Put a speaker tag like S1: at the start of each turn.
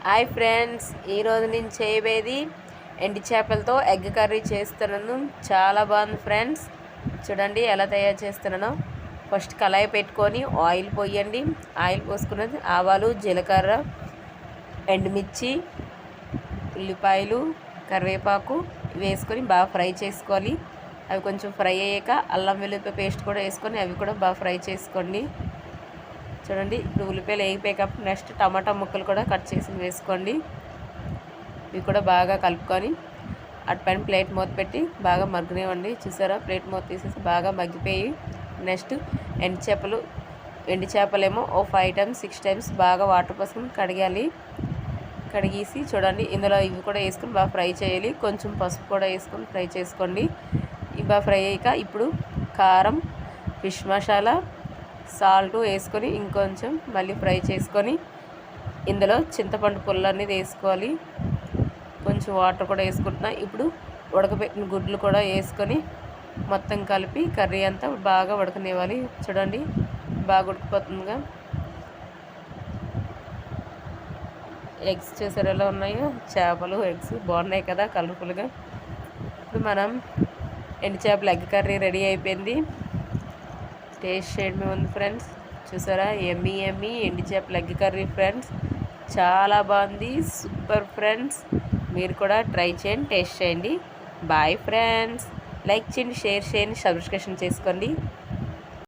S1: Hi friends, ఈరోజు నేను చేయబోయేది ఎండి చేపలతో ఎగ్ కర్రీ చేస్తున్నాను. చాలా బాగుంది ఫ్రెండ్స్. చూడండి ఎలా తయారు చేస్తున్నానో. ఫస్ట్ కళాయి పెట్టుకొని ఆయిల్ పోయండి. ఆయిల్ పోసుకున్నది ఆవాలు, జీలకర్ర, ఎండుమిర్చి, ఉల్లిపాయలు, కరివేపాకు వేసుకొని బాగా ఫ్రై చేసుకోవాలి. అవి కొంచెం ఫ్రై అయ్యాక అల్లం వెల్లుల్లి పేస్ట్ కూడా వేసుకొని అవి కూడా బాగా ఫ్రై చేసుకోండి. చూడండి, ఇప్పుడు ఉల్లిపాయలు వేగిపోయాక నెక్స్ట్ టమాటా ముక్కలు కూడా కట్ చేసి వేసుకోండి. ఇవి కూడా బాగా కలుపుకొని అటుపైన ప్లేట్ మూత పెట్టి బాగా మగ్గనివ్వండి. చూసారా, ప్లేట్ మూత తీసేసి బాగా మగ్గిపోయి నెక్స్ట్ ఎండి చేపలేమో 5 times 6 times బాగా వాటర్ పోసుకొని కడిగేసి చూడండి, ఇందులో ఇవి కూడా వేసుకొని బాగా ఫ్రై చేయాలి. కొంచెం పసుపు కూడా వేసుకొని ఫ్రై చేసుకోండి. ఇవి బాగా ఫ్రై అయ్యాక ఇప్పుడు కారం, ఫిష్ మసాలా, సాల్ట్ వేసుకొని ఇంకొంచెం మళ్ళీ ఫ్రై చేసుకొని ఇందులో చింతపండు పుల్ల అనేది వేసుకోవాలి. కొంచెం వాటర్ కూడా వేసుకుంటున్నా. ఇప్పుడు ఉడకబెట్టిన గుడ్లు కూడా వేసుకొని మొత్తం కలిపి కర్రీ అంతా బాగా ఉడకనివ్వాలి. చూడండి, బాగా ఉడికిపోతుందిగా. ఎగ్స్ చూసారు ఎలా ఉన్నాయో, చేపలు ఎగ్స్ బాగున్నాయి కదా కలర్ఫుల్గా. ఇప్పుడు మనం ఎండు చేపల ఎగ్ కర్రీ రెడీ అయిపోయింది. టేస్ట్ చేయడమే ఉంది ఫ్రెండ్స్. చూసారా, ఎమ్మీ ఎండి చేపల ఎగ్ కర్రీ ఫ్రెండ్స్. చాలా బాగుంది, సూపర్ ఫ్రెండ్స్. మీరు కూడా ట్రై చేయండి, టేస్ట్ చేయండి. Bye friends. లైక్ చేయండి, షేర్ చేయండి, సబ్స్క్రిప్షన్ చేసుకోండి.